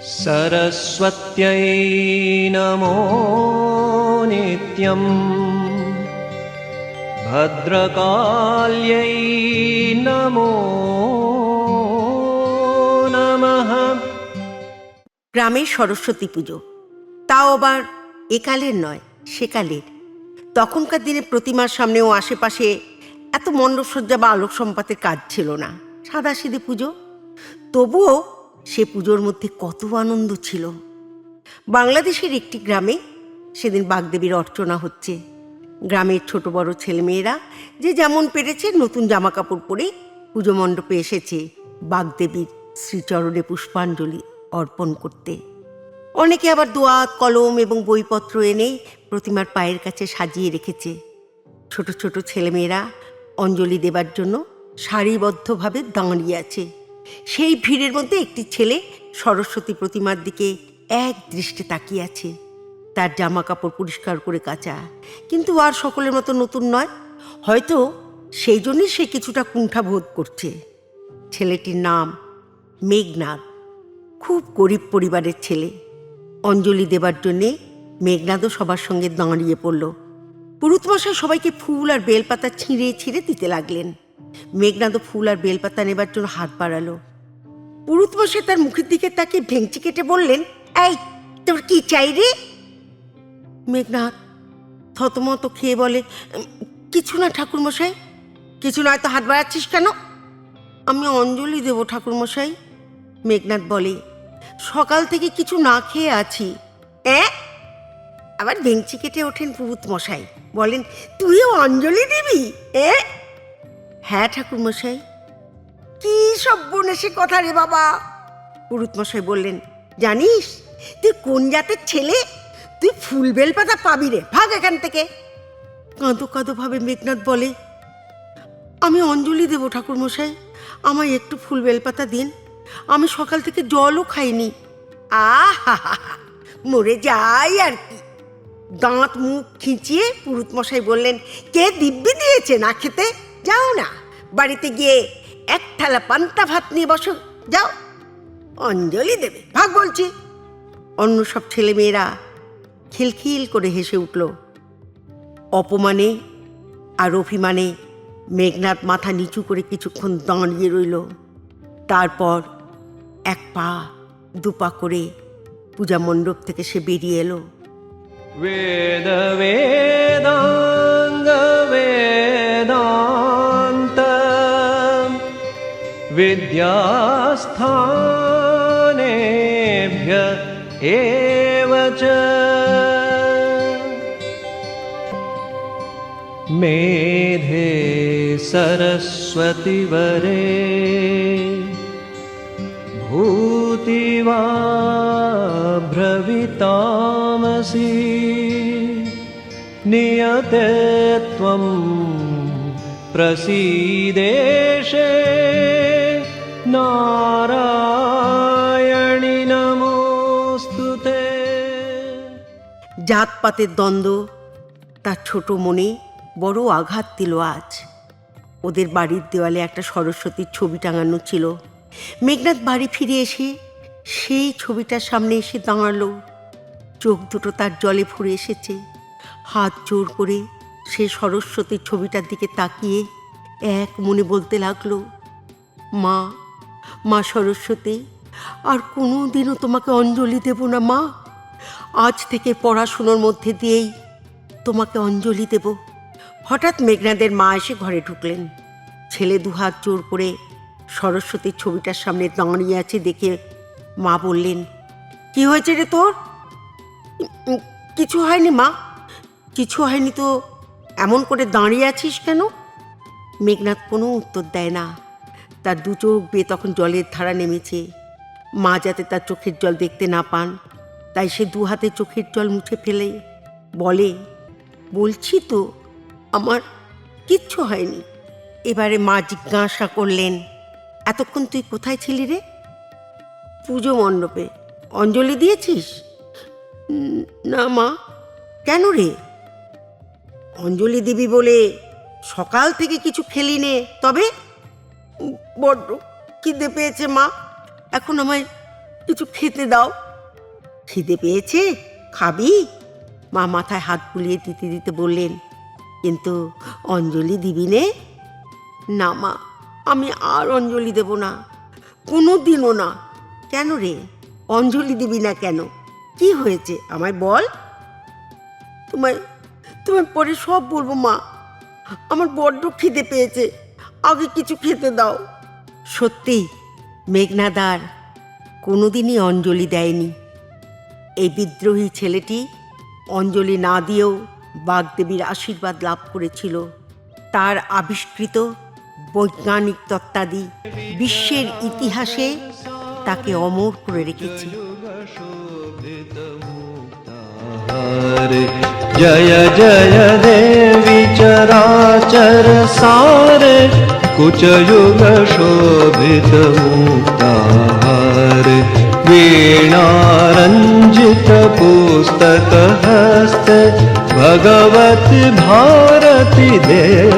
सरस्वत्यै नमो नित्यम् भद्रकाल्यै नमो नमः। গ্রামের সরস্বতী পুজো, তাও আবার একালের নয়, সেকালের। তখনকার দিনে প্রতিমার সামনে ও আশেপাশে এত মণ্ডপসজ্জা বা আলোক সম্পাতের কাজ ছিল না, সাদাসিধে পুজো। তবুও সে পুজোর মধ্যে কত আনন্দ ছিল। বাংলাদেশের একটি গ্রামে সেদিন বাগদেবীর অর্চনা হচ্ছে। গ্রামের ছোট বড় ছেলেমেয়েরা যে যেমন পেরেছে নতুন জামা কাপড় পরে পুজো মণ্ডপে এসেছে বাগদেবীর শ্রীচরণে পুষ্পাঞ্জলি অর্পণ করতে। অনেকে আবার দোয়াত, কলম এবং বইপত্র এনে প্রতিমার পায়ের কাছে সাজিয়ে রেখেছে। ছোট ছোট ছেলেমেয়েরা অঞ্জলি দেবার জন্য সারিবদ্ধভাবে দাঁড়িয়ে আছে। সেই ভিড়ের মধ্যে একটি ছেলে সরস্বতী প্রতিমার দিকে এক দৃষ্টে তাকিয়ে আছে। তার জামা কাপড় পরিষ্কার করে কাচা, কিন্তু আর সকলের মতো নতুন নয়। হয়তো সেই জন্যই সে কিছুটা কুণ্ঠাবোধ করছে। ছেলেটির নাম মেঘনাদ। খুব গরিব পরিবারের ছেলে। অঞ্জলি দেবার জন্যে মেঘনাদও সবার সঙ্গে দাঁড়িয়ে পড়ল। পুরুতমশাই সবাইকে ফুল আর বেলপাতা ছিঁড়ে ছিঁড়ে দিতে লাগলেন। মেঘনাদও ফুল আর বেলপাতা নেবার জন্য হাত বাড়ালো। পুরুতমশাই তার মুখের দিকে তাকে ভেঙচি কেটে বললেন, এই তোর কি চাই রে? মেঘনাদ থতমত খেয়ে বলে, কিছু না ঠাকুরমশাই। কিছু নয় তো হাত বাড়াচ্ছিস কেন? আমি অঞ্জলি দেব ঠাকুরমশাই। মেঘনাদ বলে, সকাল থেকে কিছু না খেয়ে আছি। আবার ভেঙচি কেটে ওঠেন পুরুতমশাই, বলেন, তুইও অঞ্জলি দিবি? হ্যাঁ ঠাকুরমশাই। কি সর্বনেশে কথা রে বাবা! পুরুতমশাই বললেন, জানিস তুই কোন জাতের ছেলে? তুই ফুল বেলপাতা পাবি রে, ভাগ এখান থেকে। কাঁদো কাঁদো ভাবে মেঘনাদ বলে, আমি অঞ্জলি দেব ঠাকুরমশাই, আমায় একটু ফুল বেলপাতা দিন। আমি সকাল থেকে জলও খাইনি। আহা, মরে যাই আর কি। দাঁত মুখ খিঁচিয়ে পুরুতমশাই বললেন, কে দিব্যি দিয়েছে না খেতে? যাও না, বাড়িতে গিয়ে এক থালা পান্তা ভাত নিয়ে বসো, যাও, অঞ্জলি দেবে, ভাগ বলছি। অন্য সব ছেলেমেয়েরা খিলখিল করে হেসে উঠল। অপমানে আর অভিমানে মেঘনাদ মাথা নিচু করে কিছুক্ষণ দাঁড়িয়ে রইল। তারপর এক পা দুপা করে পূজা মণ্ডপ থেকে সে বেরিয়ে এলো। वेद वेदांग वेदांत विद्यास्थानेभ्य एव च मेधे सरस्वती वरे भूतिवा भ्रवितामसि नियते त्वं प्रसीदेशे नारायणि नमोस्तुते। জাতপাতের দ্বন্দ্ব তার ছোট মনে বড় আঘাত দিল আজ। ওদের বাড়ির দেওয়ালে একটা সরস্বতীর ছবি টাঙানো ছিল। মেঘনাদ বাড়ি ফিরে এসে সেই ছবিটার সামনে এসে দাঁড়ালো। চোখ দুটো তার জলে ভরে এসেছে। হাত জোর করে সে সরস্বতীর ছবিটার দিকে তাকিয়ে এক মনে বলতে লাগলো, মা, মা সরস্বতী, আর কোনো দিনও তোমাকে অঞ্জলি দেব না মা। আজ থেকে পড়াশুনোর মধ্যে দিয়েই তোমাকে অঞ্জলি দেব। হঠাৎ মেঘনাদের মা এসে ঘরে ঢুকলেন। ছেলে দুহাত জোর করে সরস্বতীর ছবিটার সামনে দাঁড়িয়ে আছে দেখে মা বললেন, কি হয়েছে রে তোর? কিছু হয়নি মা। কিছু হয়নি তো এমন করে দাঁড়িয়ে আছিস কেন? মেঘনাদ কোনো উত্তর দেয় না। তার দু চোখ বেয়ে তখন জলের ধারা নেমেছে। মা যাতে তার চোখের জল দেখতে না পান, তাই সে দু হাতে চোখের জল মুছে ফেলে বলে, বলছি তো আমার কিচ্ছু হয়নি। এবারে মা জিজ্ঞাসা করলেন, এতক্ষণ তুই কোথায় ছিলি রে? পুজো মণ্ডপে। অঞ্জলি দিয়েছিস? না মা। কেন রে? অঞ্জলি দিবি বলে সকাল থেকে কিছু খেলি নে, তবে বড্ড খিদে পেয়েছে মা, এখন আমায় কিছু খেতে দাও। খিদে পেয়েছে, খাবি? মা মাথায় হাত বুলিয়ে দিতে দিতে বললেন। কিন্তু অঞ্জলি দিবি নে? না মা, আমি আর অঞ্জলি দেব না, কোনো দিনও না। কেন রে, অঞ্জলি দিবি না কেন? কি হয়েছে আমায় বল। তোমায় তোমায় পরে সব বলবো মা। আমার বড্ড খিদে পেয়েছে, আগে কিছু খেতে দাও। সত্যি মেঘনাদার কোনোদিনই অঞ্জলি দেয়নি। এই বিদ্রোহী ছেলেটি অঞ্জলি না দিয়েও বাগদেবীর আশীর্বাদ লাভ করেছিল। তার আবিষ্কৃত বৈজ্ঞানিক তত্ত্বাদি বিশ্বের ইতিহাসে তাকে অমর করে রেখেছে। जय जय देवी चराचर सार कुचयुग शोभित मुक्ताहार वीणारंजित पुस्तक हस्त भगवत भारती देव